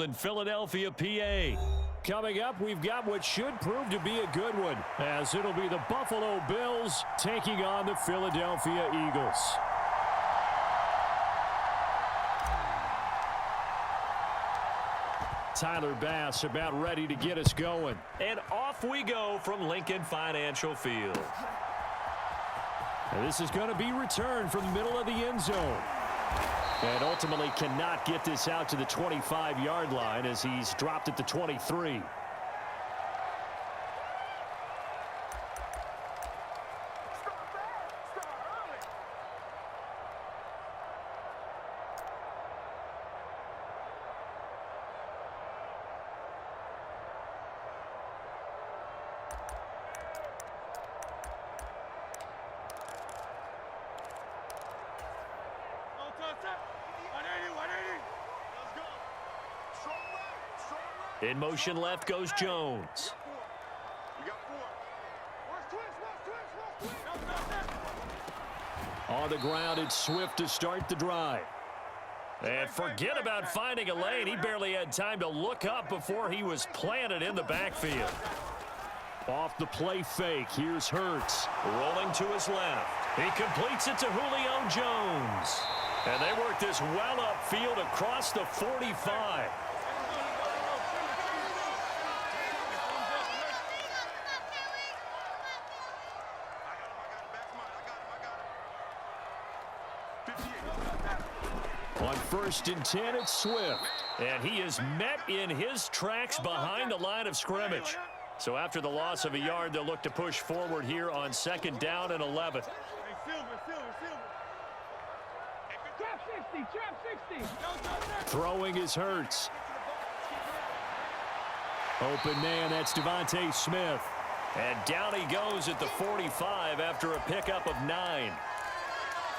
in Philadelphia, PA. Coming up, we've got what should prove to be a good one, as it'll be the Buffalo Bills taking on the Philadelphia Eagles. Tyler Bass about ready to get us going. And off we go from Lincoln Financial Field. And this is going to be returned from the middle of the end zone. And ultimately cannot get this out to the 25-yard line as he's dropped at the 23. In motion left goes Jones. On the ground, it's Swift to start the drive. And forget about finding a lane. He barely had time to look up before he was planted in the backfield. Off the play fake, here's Hurts. Rolling to his left. He completes it to Julio Jones. And they work this well upfield across the 45. On 1st and 10, it's Swift. And he is met in his tracks behind the line of scrimmage. So after the loss of a yard, they'll look to push forward here on 2nd down and 11. Throwing is Hurts. Open man, that's Devontae Smith. And down he goes at the 45 after a pickup of 9.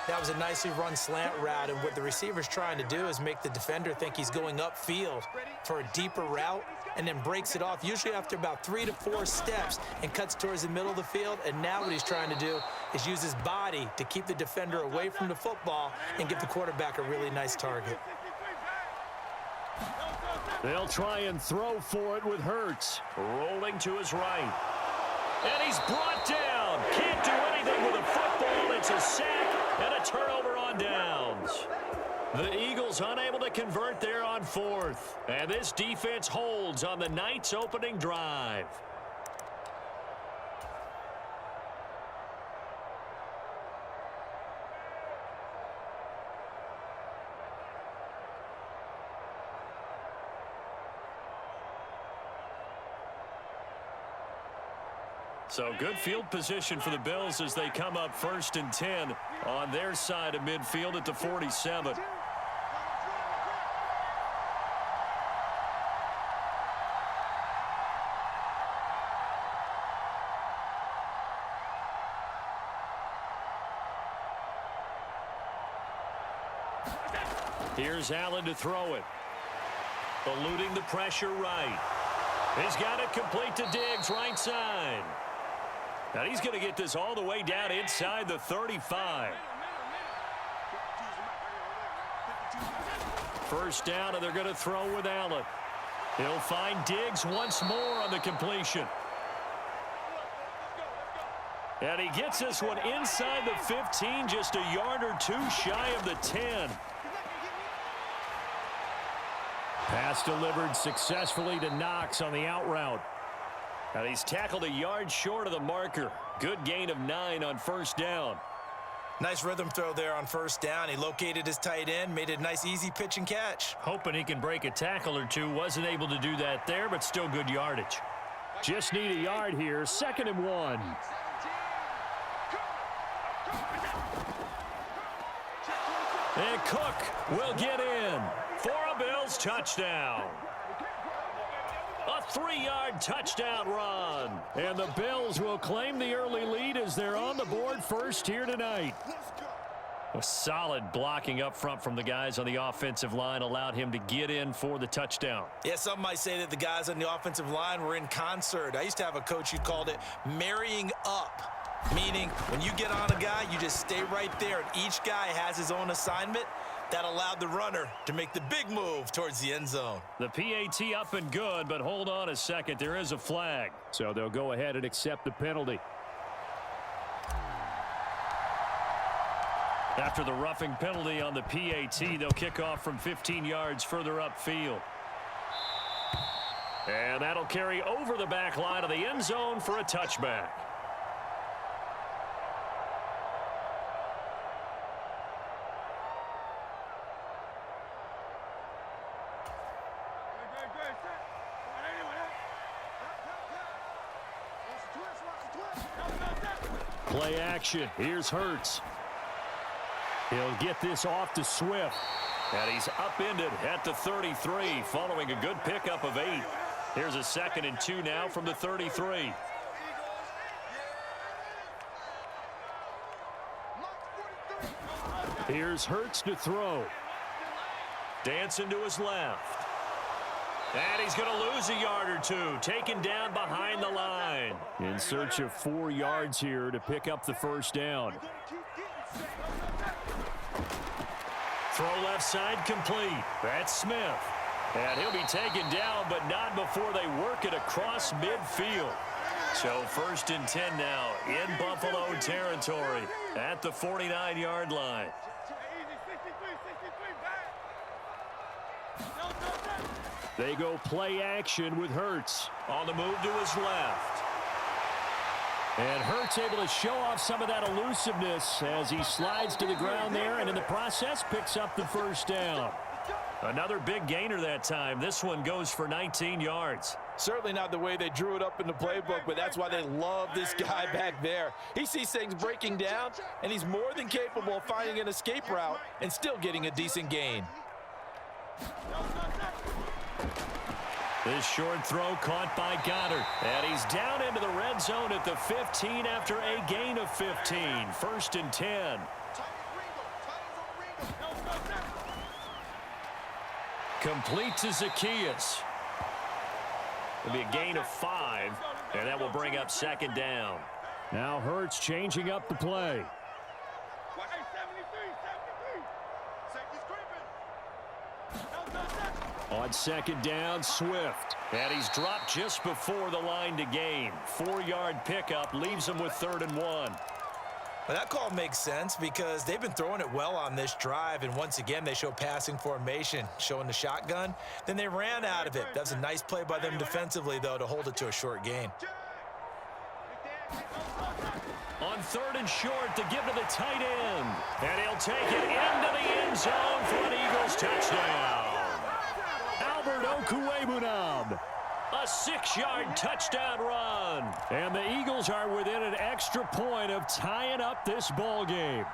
That was a nicely run slant route, and what the receiver's trying to do is make the defender think he's going upfield for a deeper route and then breaks it off, usually after about 3 to 4 steps, and cuts towards the middle of the field. And now what he's trying to do is use his body to keep the defender away from the football and give the quarterback a really nice target. They'll try and throw for it with Hurts. Rolling to his right. And he's brought down. Can't do anything with a football. It's a sack and a turnover on downs. The Eagles unable to convert there on 4th. And this defense holds on the night's opening drive. So good field position for the Bills as they come up 1st and 10 on their side of midfield at the 47. Here's Allen to throw it. Eluding the pressure right. He's got it complete to Diggs right side. Now he's going to get this all the way down inside the 35. 1st down, and they're going to throw with Allen. He'll find Diggs once more on the completion. And he gets this one inside the 15, just a yard or 2 shy of the 10. Pass delivered successfully to Knox on the out route. And he's tackled a yard short of the marker. Good gain of 9 on 1st down. Nice rhythm throw there on 1st down. He located his tight end, made a nice easy pitch and catch. Hoping he can break a tackle or 2. Wasn't able to do that there, but still good yardage. Just need a yard here. 2nd and 1. And Cook will get in for a Bills touchdown. A 3-yard touchdown run. And the Bills will claim the early lead as they're on the board first here tonight. A solid blocking up front from the guys on the offensive line allowed him to get in for the touchdown. Yeah, some might say that the guys on the offensive line were in concert. I used to have a coach who called it marrying up, meaning when you get on a guy, you just stay right there, and each guy has his own assignment. That allowed the runner to make the big move towards the end zone. The PAT up and good, but hold on a second. There is a flag. So they'll go ahead and accept the penalty. After the roughing penalty on the PAT, they'll kick off from 15 yards further upfield. And that'll carry over the back line of the end zone for a touchback. Play action. Here's Hurts. He'll get this off to Swift. And he's upended at the 33 following a good pickup of 8. Here's a 2nd and 2 now from the 33. Here's Hurts to throw. Dancing to his left. And he's going to lose a yard or 2, taken down behind the line. In search of 4 yards here to pick up the first down. Throw left side complete. That's Smith. And he'll be taken down, but not before they work it across midfield. So 1st and 10 now in Buffalo territory at the 49-yard line. They go play action with Hurts on the move to his left. And Hurts able to show off some of that elusiveness as he slides to the ground there, and in the process picks up the first down. Another big gainer that time. This one goes for 19 yards. Certainly not the way they drew it up in the playbook, but that's why they love this guy back there. He sees things breaking down, and he's more than capable of finding an escape route and still getting a decent gain. This short throw caught by Goddard. And he's down into the red zone at the 15 after a gain of 15. 1st and 10. Complete to Zacchaeus. It'll be a gain of 5, and that will bring up 2nd down. Now Hurts changing up the play. On 2nd down, Swift. And he's dropped just before the line to gain. 4-yard pickup leaves him with 3rd and 1. Well, that call makes sense because they've been throwing it well on this drive, and once again they show passing formation, showing the shotgun. Then they ran out of it. That's a nice play by them defensively, though, to hold it to a short gain. On 3rd and short to give to the tight end. And he'll take it into the end zone for an Eagles touchdown. Albert Okwuegbunam. A 6-yard touchdown run. And the Eagles are within an extra point of tying up this ball game.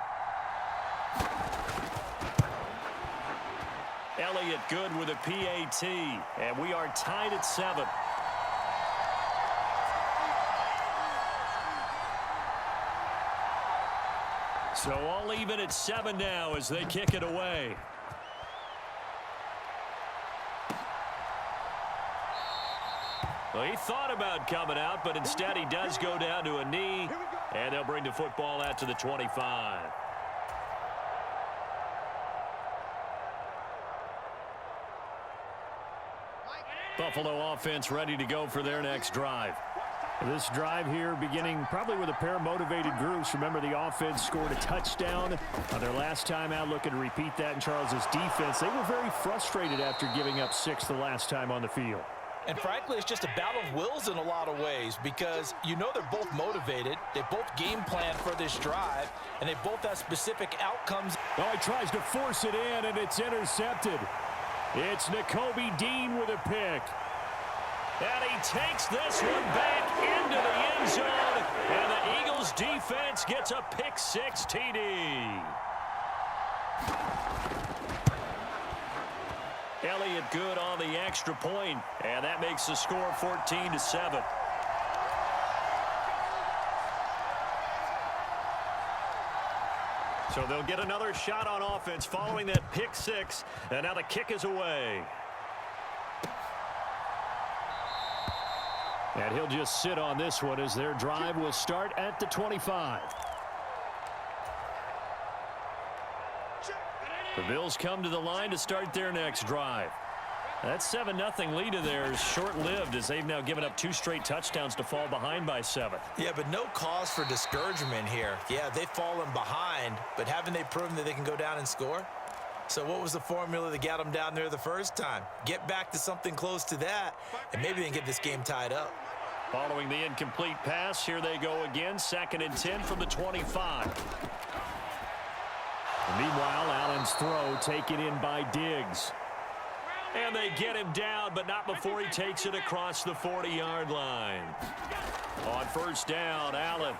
Elliott good with a PAT. And we are tied at 7. So all even at 7 now as they kick it away. Well, he thought about coming out, but instead he does go down to a knee, and they'll bring the football out to the 25. Buffalo offense ready to go for their next drive. This drive here beginning probably with a pair of motivated groups. Remember, the offense scored a touchdown on their last time out, looking to repeat that in Charles's defense. They were very frustrated after giving up 6 the last time on the field. And frankly, it's just a battle of wills in a lot of ways because you know they're both motivated. They both game plan for this drive, and they both have specific outcomes. Oh, he tries to force it in, and it's intercepted. It's Nakobe Dean with a pick. And he takes this one back into the end zone, and the Eagles defense gets a pick-6 TD. Elliott good on the extra point, and that makes the score 14-7. So they'll get another shot on offense following that pick-6, and now the kick is away. And he'll just sit on this one as their drive will start at the 25. The Bills come to the line to start their next drive. That 7-0 lead of theirs short-lived as they've now given up 2 straight touchdowns to fall behind by 7. Yeah, but no cause for discouragement here. Yeah, they've fallen behind, but haven't they proven that they can go down and score? So what was the formula that got them down there the first time? Get back to something close to that, and maybe they can get this game tied up. Following the incomplete pass, here they go again, 2nd and 10 from the 25. And meanwhile, Allen's throw taken in by Diggs. And they get him down, but not before he takes it across the 40-yard line. On first down, Allen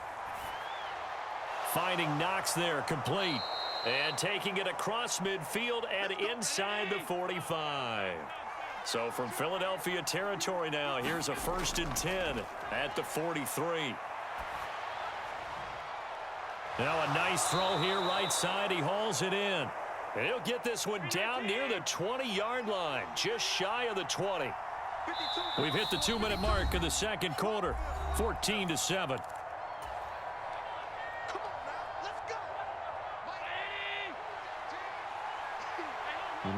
finding Knox there, complete. And taking it across midfield and inside the 45. So from Philadelphia territory now, here's a 1st and 10 at the 43. Now a nice throw here right side. He hauls it in. And he'll get this one down near the 20-yard line, just shy of the 20. We've hit the 2-minute mark of the second quarter, 14-7.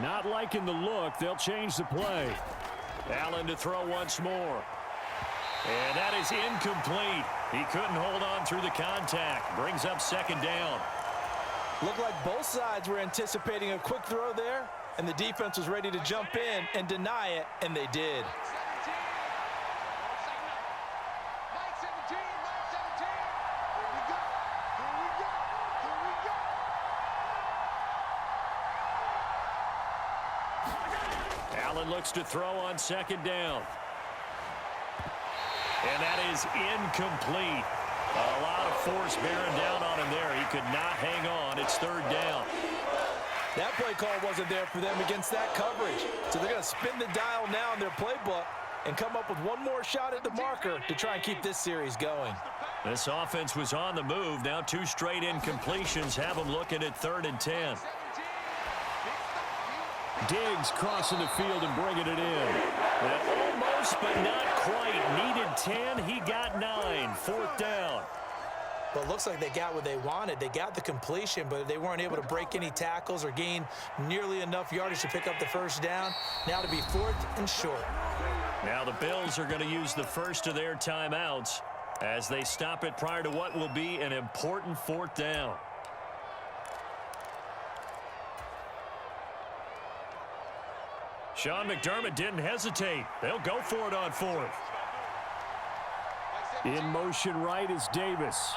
Not liking the look. They'll change the play. Allen to throw once more. And that is incomplete. He couldn't hold on through the contact. Brings up 2nd down. Looked like both sides were anticipating a quick throw there, and the defense was ready to jump in and deny it, and they did. Allen looks to throw on 2nd down. And that is incomplete. A lot of force bearing down on him there. He could not hang on. It's 3rd down. That play call wasn't there for them against that coverage. So they're going to spin the dial now in their playbook and come up with one more shot at the marker to try and keep this series going. This offense was on the move. Now 2 straight incompletions have them looking at 3rd and 10. Diggs crossing the field and bringing it in. And almost, but not quite. Needed 10. He got 9. 4th down. Well, it looks like they got what they wanted. They got the completion, but they weren't able to break any tackles or gain nearly enough yardage to pick up the 1st down. Now to be 4th and short. Now the Bills are going to use the first of their timeouts as they stop it prior to what will be an important 4th down. Sean McDermott didn't hesitate. They'll go for it on 4th. In motion right is Davis.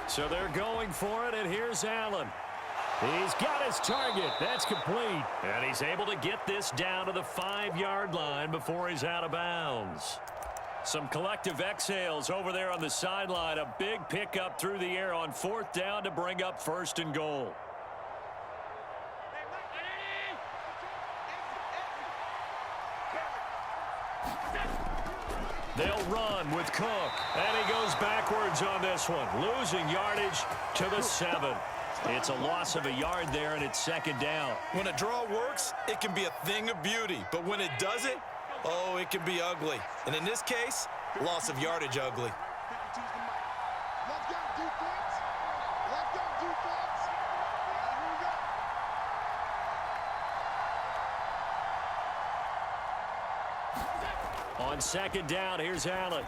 So they're going for it, and here's Allen. He's got his target. That's complete. And he's able to get this down to the 5-yard line before he's out of bounds. Some collective exhales over there on the sideline. A big pickup through the air on 4th down to bring up 1st and goal. They'll run with Cook, and he goes backwards on this one, losing yardage to the 7. It's a loss of a yard there, and it's 2nd down. When a draw works, it can be a thing of beauty, but when it doesn't, oh, it can be ugly. And in this case, loss of yardage ugly. On 2nd down, here's Allen.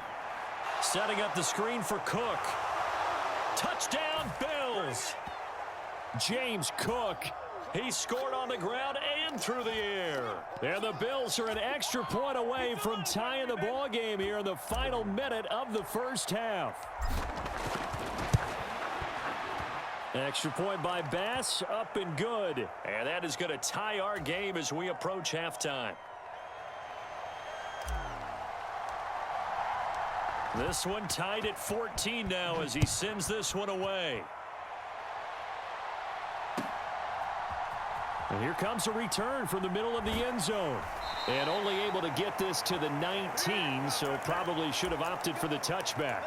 Setting up the screen for Cook. Touchdown, Bills! James Cook. He scored on the ground and through the air. And the Bills are an extra point away from tying the ball game here in the final minute of the 1st half. Extra point by Bass, up and good. And that is going to tie our game as we approach halftime. This one tied at 14 now as he sends this one away. And here comes a return from the middle of the end zone. And only able to get this to the 19, so probably should have opted for the touchback.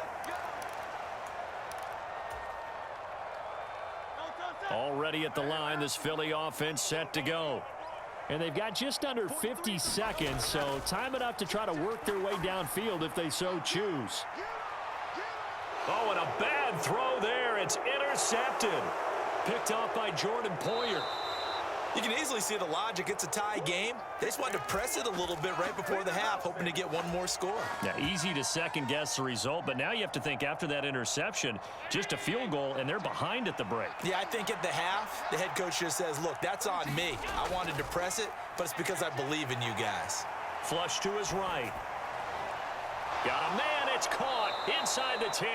Already at the line, this Philly offense set to go. And they've got just under 50 seconds, so time enough to try to work their way downfield if they so choose. Oh, and a bad throw there It's intercepted. Picked off by Jordan Poyer. You can easily see the logic. It's a tie game. They just wanted to press it a little bit right before the half, hoping to get one more score. Yeah, easy to second-guess the result, but now you have to think after that interception, just a field goal, and they're behind at the break. Yeah, I think at the half, the head coach just says, look, that's on me. I wanted to press it, but it's because I believe in you guys. Flush to his right. Got a man. It's caught inside the 10.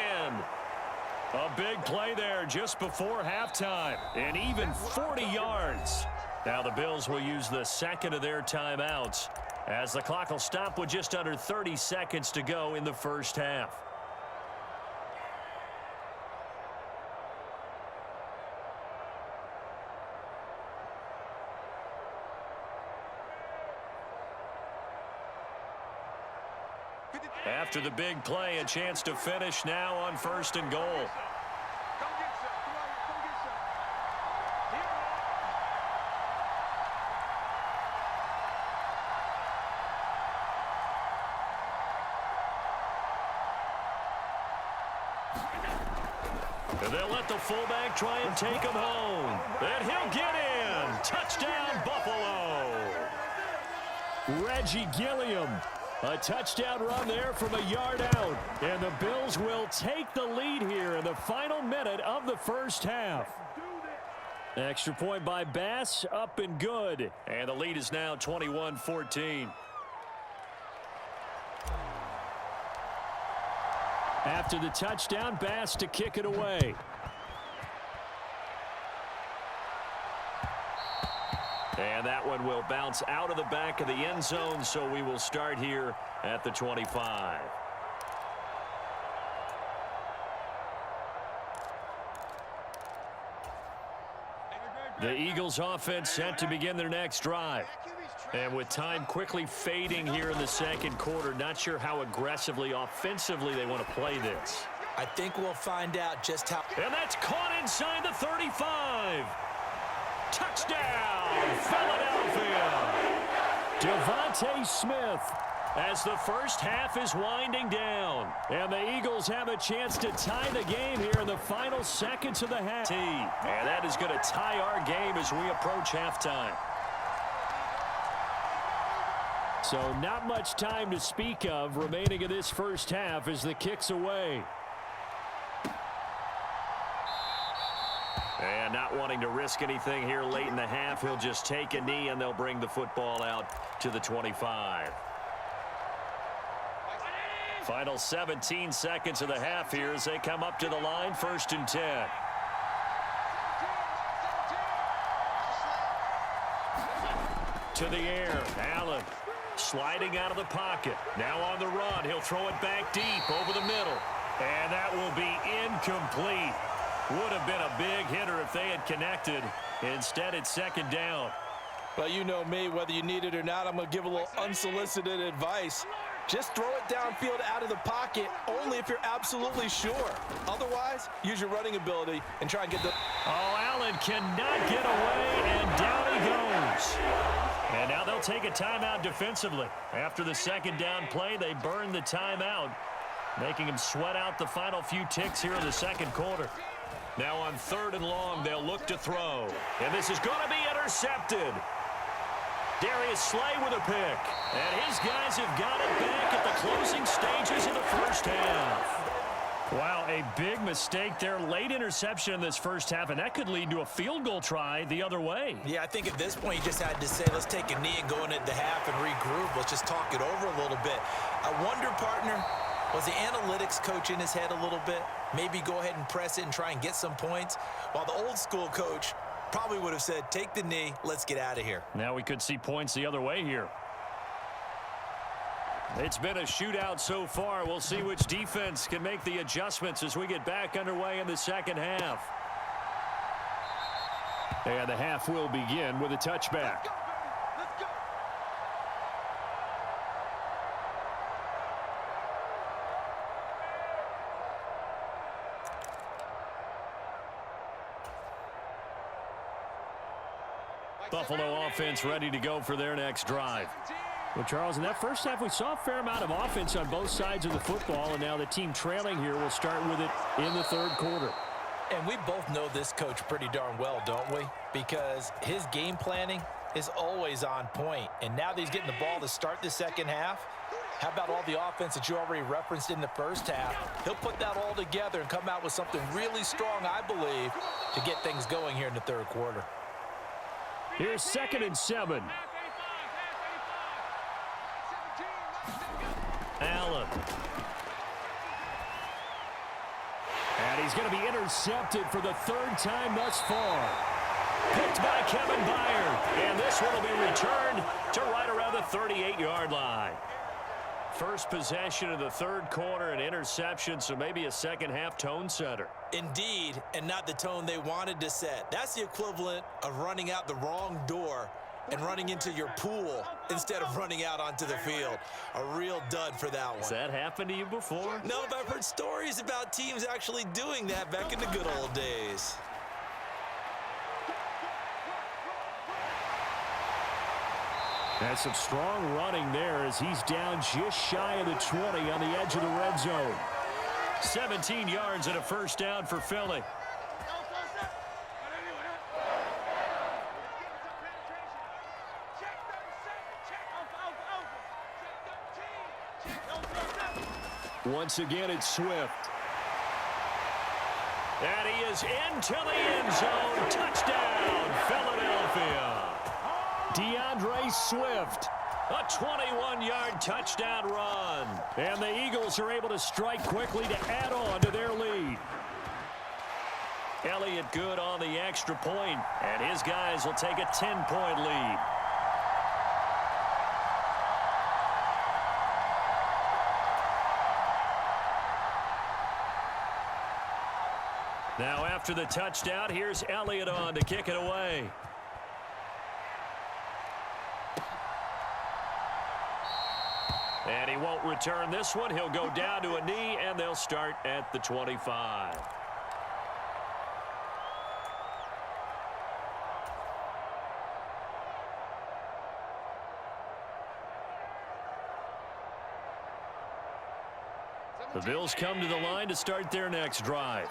A big play there just before halftime, and even 40 yards. Now the Bills will use the second of their timeouts as the clock will stop with just under 30 seconds to go in the first half. After the big play, a chance to finish now on 1st and goal. And they'll let the fullback try and take him home. And he'll get in. Touchdown, Buffalo. Reggie Gilliam. A touchdown run there from a yard out. And the Bills will take the lead here in the final minute of the first half. Extra point by Bass, up and good. And the lead is now 21-14. After the touchdown, Bass to kick it away. And that one will bounce out of the back of the end zone, so we will start here at the 25. The Eagles offense set to begin their next drive. And with time quickly fading here in the second quarter, not sure how aggressively, offensively they want to play this. I think we'll find out just how. And that's caught inside the 35. Touchdown, Philadelphia. Devontae Smith as the first half is winding down. And the Eagles have a chance to tie the game here in the final seconds of the half. And that is going to tie our game as we approach halftime. So not much time to speak of remaining in this first half as the kick's away. And not wanting to risk anything here late in the half, he'll just take a knee and they'll bring the football out to the 25. Final 17 seconds of the half here as they come up to the line, 1st and 10. To the air, Allen. Sliding out of the pocket. Now on the run. He'll throw it back deep over the middle. And that will be incomplete. Would have been a big hitter if they had connected. Instead, it's 2nd down. Well, you know me, whether you need it or not, I'm going to give a little unsolicited advice. Just throw it downfield out of the pocket only if you're absolutely sure. Otherwise, use your running ability and try and get the... Oh, Allen cannot get away, and down he goes. And now they'll take a timeout defensively. After the 2nd down play, they burn the timeout, making them sweat out the final few ticks here in the 2nd quarter. Now on 3rd and long, they'll look to throw. And this is going to be intercepted. Darius Slay with a pick. And his guys have got it back at the closing stages of the first half. Wow, a big mistake there. Late interception in this first half, and that could lead to a field goal try the other way. Yeah, I think at this point you just had to say, let's take a knee and go into the half and regroup. Let's just talk it over a little bit. I wonder, partner, was the analytics coach in his head a little bit? Maybe go ahead and press it and try and get some points, while the old school coach probably would have said, take the knee, let's get out of here. Now we could see points the other way here. It's been a shootout so far. We'll see which defense can make the adjustments as we get back underway in the second half. And the half will begin with a touchback. Buffalo offense ready to go for their next drive. Well, Charles, in that first half, we saw a fair amount of offense on both sides of the football, and now the team trailing here will start with it in the 3rd quarter. And we both know this coach pretty darn well, don't we? Because his game planning is always on point. And now that he's getting the ball to start the second half, how about all the offense that you already referenced in the first half? He'll put that all together and come out with something really strong, I believe, to get things going here in the third quarter. Here's 2nd and 7. Allen. And he's going to be intercepted for the 3rd time thus far. Picked by Kevin Byard. And this one will be returned to right around the 38-yard line. First possession of the 3rd quarter, an interception, so maybe a second-half tone setter. Indeed, and not the tone they wanted to set. That's the equivalent of running out the wrong door and running into your pool instead of running out onto the field. A real dud for that one. Has that happened to you before? No, but I've heard stories about teams actually doing that back in the good old days. That's some strong running there as he's down just shy of the 20 on the edge of the red zone. 17 yards and a first down for Philly. Once again, it's Swift. And he is into the end zone. Touchdown, Philadelphia. DeAndre Swift, a 21-yard touchdown run. And the Eagles are able to strike quickly to add on to their lead. Elliott good on the extra point, and his guys will take a 10-point lead. Now after the touchdown, here's Elliott on to kick it away. And he won't return this one. He'll go down to a knee, and they'll start at the 25. The Bills come to the line to start their next drive.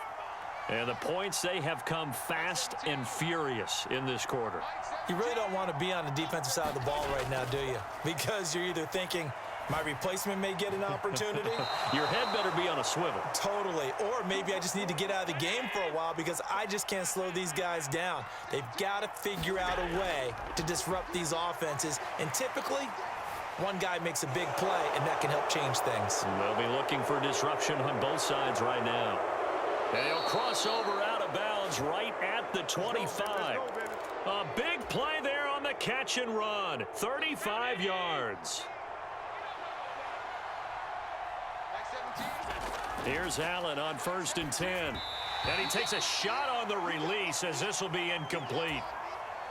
And the points, they have come fast and furious in this quarter. You really don't want to be on the defensive side of the ball right now, do you? Because you're either thinking, my replacement may get an opportunity. Your head better be on a swivel. Totally. Or maybe I just need to get out of the game for a while because I just can't slow these guys down. They've got to figure out a way to disrupt these offenses. And typically, one guy makes a big play, and that can help change things. They'll be looking for disruption on both sides right now. And he'll cross over out of bounds right at the 25. A big play there on the catch and run. 35 yards. Here's Allen on 1st and 10. And he takes a shot on the release as this will be incomplete.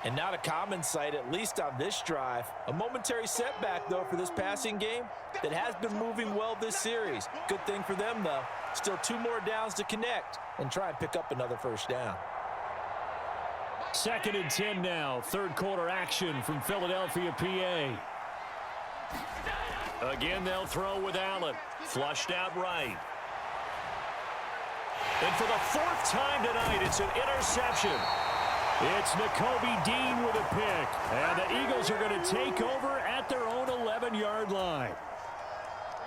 And not a common sight, at least on this drive. A momentary setback, though, for this passing game that has been moving well this series. Good thing for them, though. Still 2 more downs to connect and try and pick up another first down. 2nd and 10 now. 3rd quarter action from Philadelphia, PA. Again, they'll throw with Allen. Flushed out right. And for the 4th time tonight, it's an interception. It's Nakobe Dean with a pick. And the Eagles are going to take over at their own 11-yard line.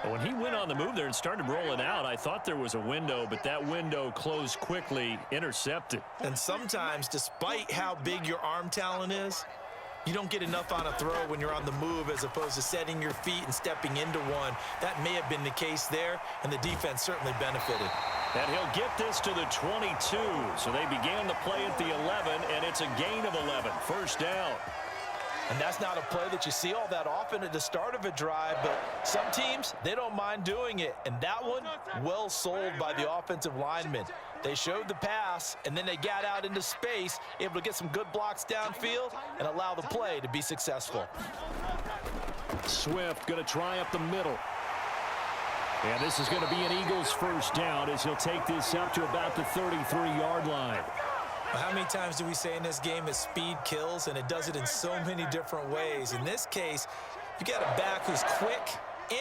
When he went on the move there and started rolling out, I thought there was a window, but that window closed quickly, intercepted. And sometimes, despite how big your arm talent is, you don't get enough on a throw when you're on the move as opposed to setting your feet and stepping into one. That may have been the case there, and the defense certainly benefited. And he'll get this to the 22. So they began the play at the 11, and it's a gain of 11. First down. And that's not a play that you see all that often at the start of a drive, but some teams, they don't mind doing it. And that one, well sold by the offensive lineman. They showed the pass, and then they got out into space, able to get some good blocks downfield and allow the play to be successful. Swift going to try up the middle. And this is going to be an Eagles first down as he'll take this up to about the 33-yard line. How many times do we say in this game that speed kills, and it does it in so many different ways? In this case, you got a back who's quick,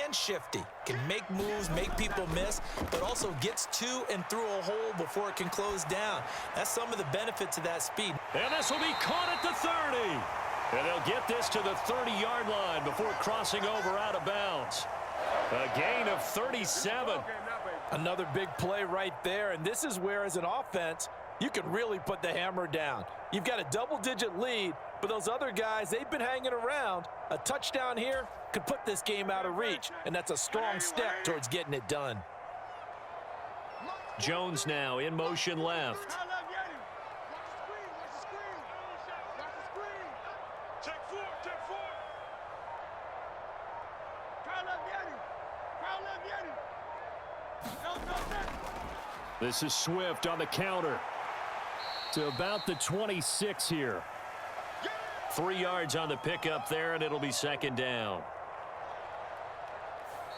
and shifty. Can make moves, make people miss, but also gets to and through a hole before it can close down. That's some of the benefits of that speed. And this will be caught at the 30. And they'll get this to the 30-yard line before crossing over out of bounds. A gain of 37. Another big play right there, and this is where, as an offense, you can really put the hammer down. You've got a double-digit lead, but those other guys, they've been hanging around. A touchdown here could put this game out of reach, and that's a strong step towards getting it done. Jones now in motion left. This is Swift on the counter to about the 26 here. 3 yards on the pickup there, and it'll be second down.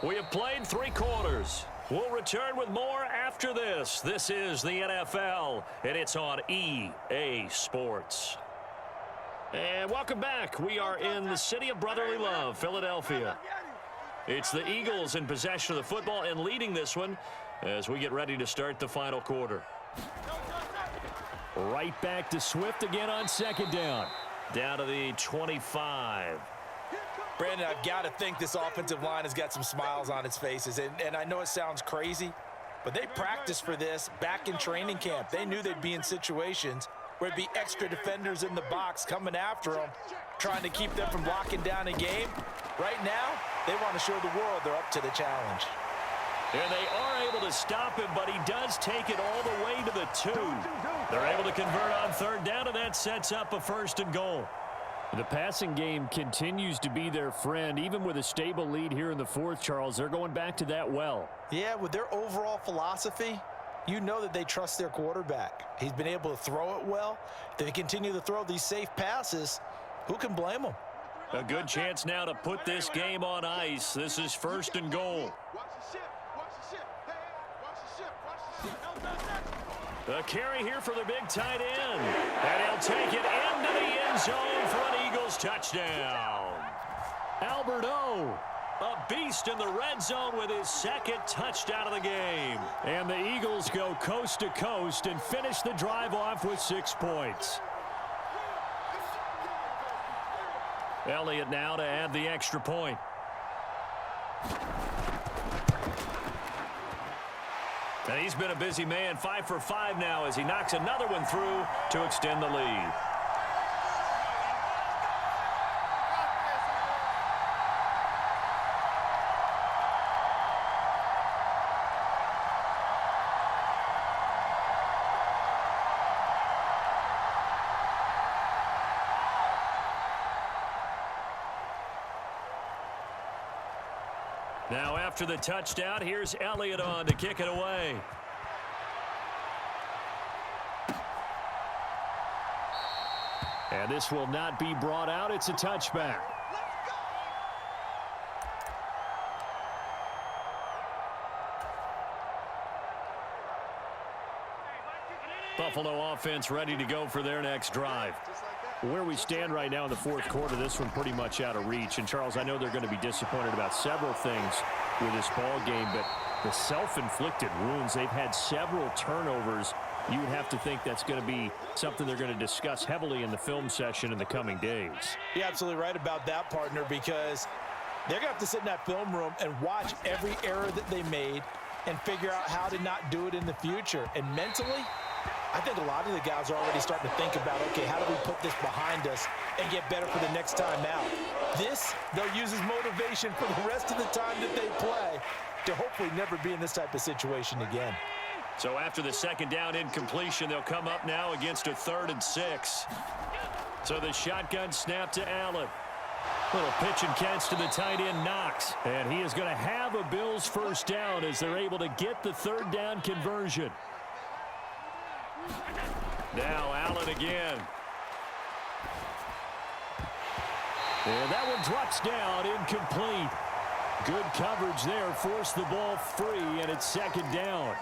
We have played 3 quarters. We'll return with more after this. This is the NFL, and it's on EA Sports. And welcome back. We are in the city of brotherly love, Philadelphia. It's the Eagles in possession of the football and leading this one as we get ready to start the final quarter. Right back to Swift again on second down. Down to the 25. Brandon, I've got to think this offensive line has got some smiles on its faces. And I know it sounds crazy, but they practiced for this back in training camp. They knew they'd be in situations where it'd be extra defenders in the box coming after them, trying to keep them from locking down a game. Right now, they want to show the world they're up to the challenge. And they are able to stop him, but he does take it all the way to the 2. They're able to convert on third down, and that sets up a 1st and goal. The passing game continues to be their friend. Even with a stable lead here in the 4th, Charles, they're going back to that well. Yeah, with their overall philosophy, you know that they trust their quarterback. He's been able to throw it well. They continue to throw these safe passes. Who can blame them? A good chance now to put this game on ice. This is 1st and goal. A carry here for the big tight end. And he'll take it into the end zone for an Eagles touchdown. Albert O, a beast in the red zone with his 2nd touchdown of the game. And the Eagles go coast to coast and finish the drive off with 6 points. Elliott now to add the extra point. And he's been a busy man, 5 for 5 now as he knocks another one through to extend the lead. Now after the touchdown, here's Elliott on to kick it away. And this will not be brought out. It's a touchback. Buffalo offense ready to go for their next drive. Where we stand right now in the 4th quarter, this one pretty much out of reach. And, Charles, I know they're going to be disappointed about several things with this ball game, but the self-inflicted wounds, they've had several turnovers. You would have to think that's going to be something they're going to discuss heavily in the film session in the coming days. You're absolutely right about that, partner, because they're going to have to sit in that film room and watch every error that they made and figure out how to not do it in the future. And mentally, I think a lot of the guys are already starting to think about, okay, how do we put this behind us and get better for the next time out? This, they'll use as motivation for the rest of the time that they play to hopefully never be in this type of situation again. So after the 2nd down incompletion, they'll come up now against a 3rd and 6. So the shotgun snap to Allen. Little pitch and catch to the tight end, Knox. And he is going to have a Bills 1st down as they're able to get the 3rd down conversion. Now Allen again. And that one drops down, incomplete. Good coverage there, forced the ball free, and it's 2nd down.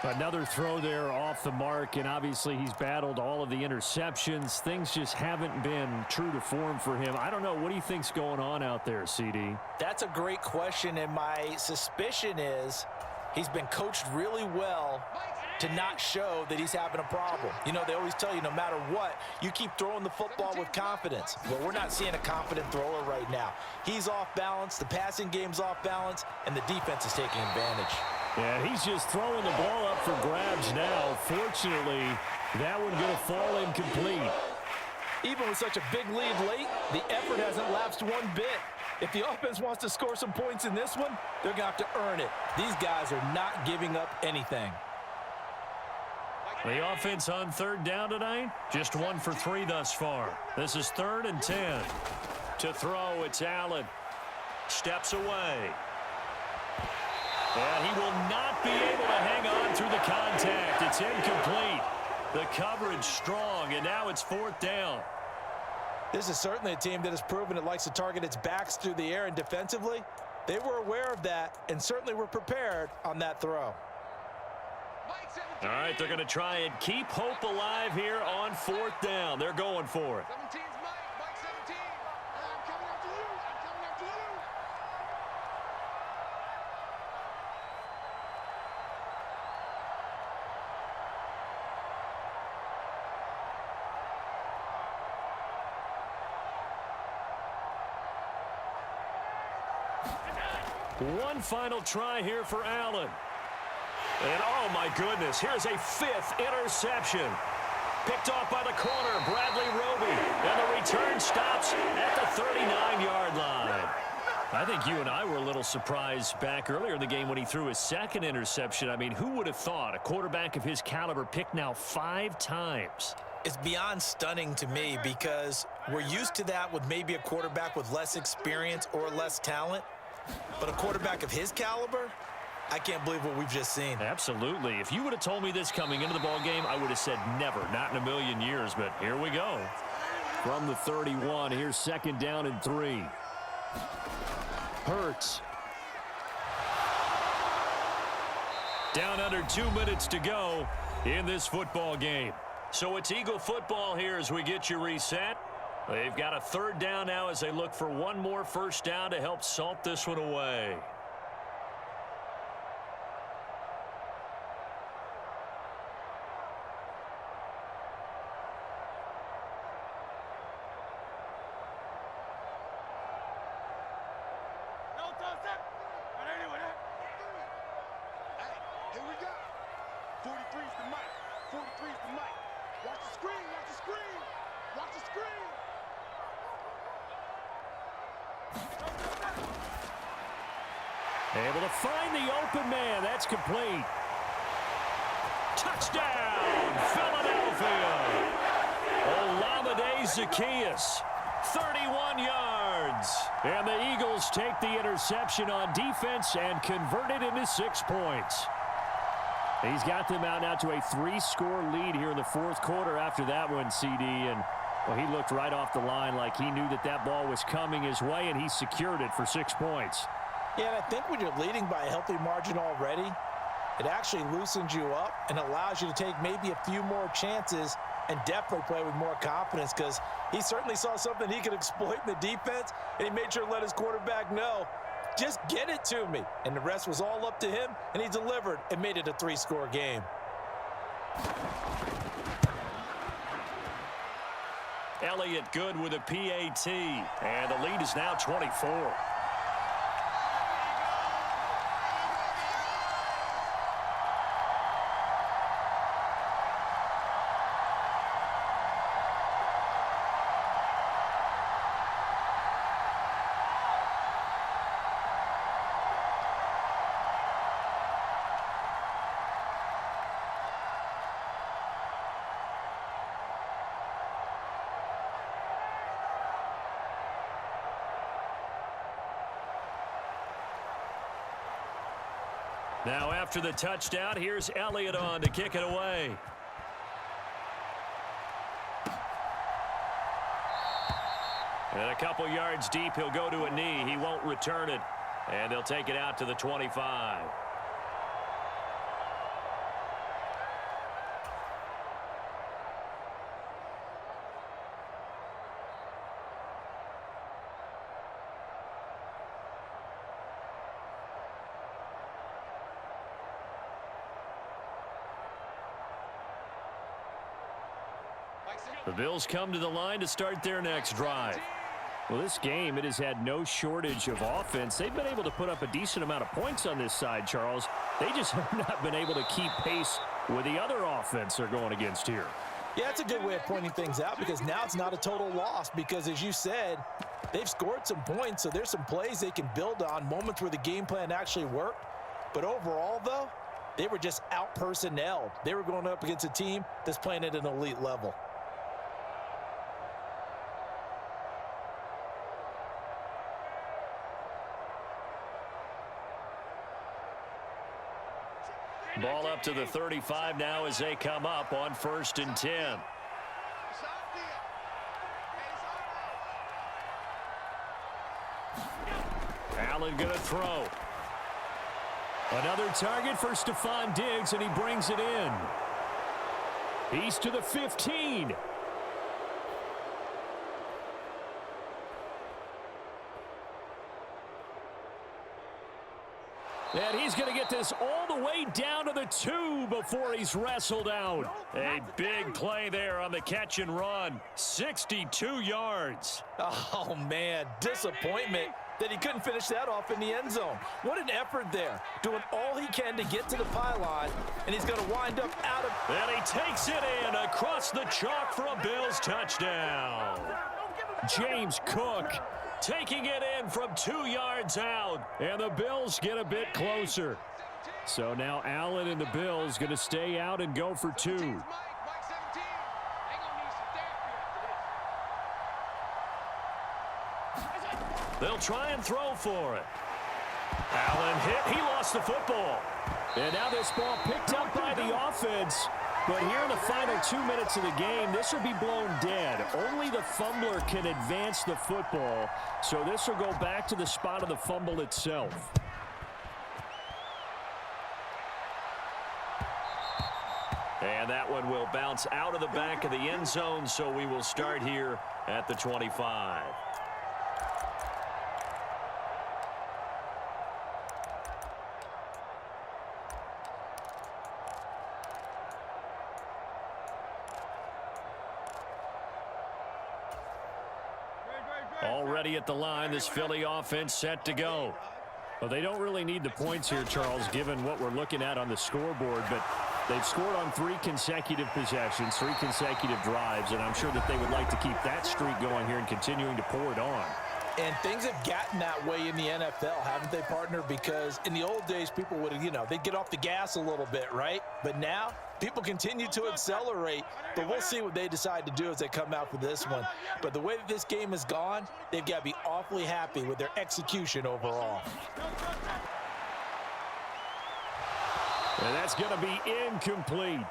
Another throw there off the mark, and obviously he's battled all of the interceptions. Things just haven't been true to form for him. I don't know. What do you think's going on out there, CD? That's a great question, and my suspicion is he's been coached really well to not show that he's having a problem. You know, they always tell you no matter what, you keep throwing the football with confidence. Well, we're not seeing a confident thrower right now. He's off balance, the passing game's off balance, and the defense is taking advantage. Yeah, he's just throwing the ball up for grabs now. Fortunately, that one going to fall incomplete. Even with such a big lead late, the effort hasn't lapsed one bit. If the offense wants to score some points in this one, they're going to have to earn it. These guys are not giving up anything. The offense on third down tonight, just 1 for 3 thus far. This is 3rd and 10. To throw, it's Allen. Steps away. And he will not be able to hang on through the contact. It's incomplete. The coverage strong, and now it's 4th down. This is certainly a team that has proven it likes to target its backs through the air, and defensively, they were aware of that and certainly were prepared on that throw. All right, they're going to try and keep hope alive here on 4th down. They're going for it. One final try here for Allen. And oh my goodness, here's a 5th interception. Picked off by the corner, Bradley Roby. And the return stops at the 39-yard line. I think you and I were a little surprised back earlier in the game when he threw his 2nd interception. I mean, who would have thought a quarterback of his caliber picked now 5 times? It's beyond stunning to me because we're used to that with maybe a quarterback with less experience or less talent. But a quarterback of his caliber, I can't believe what we've just seen. Absolutely. If you would have told me this coming into the ball game, I would have said never, not in a million years. But here we go. From the 31, here's 2nd down and 3. Hurts. Down under 2 minutes to go in this football game. So it's Eagle football here as we get you reset. They've got a 3rd down now as they look for one more 1st down to help salt this one away. Here we go. 43's the mic. 43's the mic. Watch the screen. Watch the screen. Watch the screen. Able to find the open man. That's complete. Touchdown, Philadelphia. Olamide Zaccheaus, 31 yards. And the Eagles take the interception on defense and convert it into 6 points. He's got them out now to a 3-score lead here in the 4th quarter after that one, CD. And, well, he looked right off the line like he knew that that ball was coming his way, and he secured it for 6 points. Yeah, and I think when you're leading by a healthy margin already, it actually loosens you up and allows you to take maybe a few more chances and definitely play with more confidence because he certainly saw something he could exploit in the defense, and he made sure to let his quarterback know, just get it to me. And the rest was all up to him, and he delivered and made it a 3-score game. Elliott good with a PAT, and the lead is now 24. Now after the touchdown, here's Elliott on to kick it away. And a couple yards deep, he'll go to a knee. He won't return it. And they'll take it out to the 25. The Bills come to the line to start their next drive. Well, this game, it has had no shortage of offense. They've been able to put up a decent amount of points on this side, Charles. They just have not been able to keep pace with the other offense they're going against here. Yeah, that's a good way of pointing things out because now it's not a total loss because, as you said, they've scored some points, so there's some plays they can build on, moments where the game plan actually worked. But overall, though, they were just out-personnelled. They were going up against a team that's playing at an elite level. Ball up to the 35 now as they come up on 1st and 10. Allen going to throw. Another target for Stephon Diggs, and he brings it in. He's to the 15. And he's going to get this all the way down to the 2 before he's wrestled out. A big play there on the catch and run. 62 yards. Oh, man, disappointment that he couldn't finish that off in the end zone. What an effort there, doing all he can to get to the pylon, and he's going to wind up out of... And he takes it in across the chalk for a Bills touchdown. James Cook taking it in from 2 yards out, and the Bills get a bit closer. So now Allen and the Bills going to stay out and go for 2. They'll try and throw for it. Allen hit. He lost the football. And now this ball picked up by the offense. But here in the final 2 minutes of the game, this will be blown dead. Only the fumbler can advance the football. So this will go back to the spot of the fumble itself. And that one will bounce out of the back of the end zone. So we will start here at the 25. Already at the line, this Philly offense set to go. Well, they don't really need the points here, Charles, given what we're looking at on the scoreboard, but they've scored on 3 consecutive possessions, 3 consecutive drives, and I'm sure that they would like to keep that streak going here and continuing to pour it on. And things have gotten that way in the NFL, haven't they, partner? Because in the old days, people would, they'd get off the gas a little bit, right? But now, people continue to accelerate, but we'll see what they decide to do as they come out for this one. But the way that this game has gone, they've got to be awfully happy with their execution overall. And that's going to be incomplete.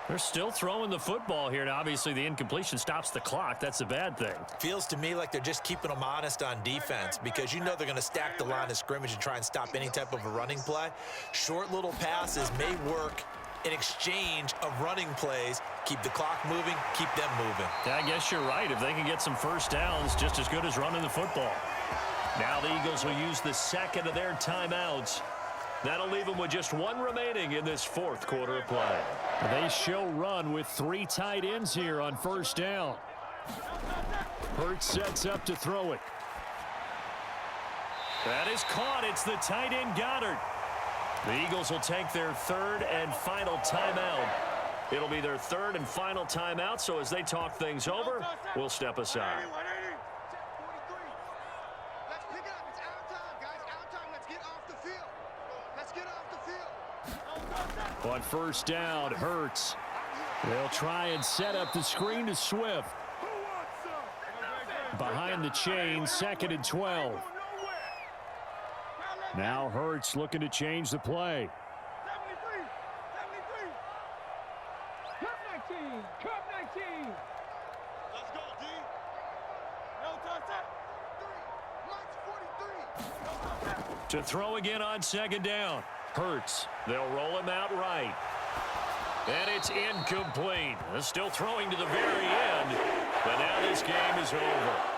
They're still throwing the football here, and obviously the incompletion stops the clock. That's a bad thing. Feels to me like they're just keeping them honest on defense because you know they're going to stack the line of scrimmage and try and stop any type of a running play. Short little passes may work in exchange of running plays. Keep the clock moving, keep them moving. Yeah, I guess you're right. If they can get some first downs, just as good as running the football. Now the Eagles will use the second of their timeouts. That'll leave them with just 1 remaining in this 4th quarter of play. They show run with 3 tight ends here on 1st down. Hurts sets up to throw it. That is caught. It's the tight end Goddard. The Eagles will take their 3rd and final timeout. It'll be their 3rd and final timeout, so as they talk things over, we'll step aside. On 1st down, Hurts. They'll try and set up the screen to Swift. Behind the chain, 2nd and 12. Now Hurts looking to change the play. 73. Cup 19. Let's go, D. No touchdown. 43. To throw again on 2nd down. Hurts. They'll roll him out right. And it's incomplete. Still throwing to the very end. But now this game is over.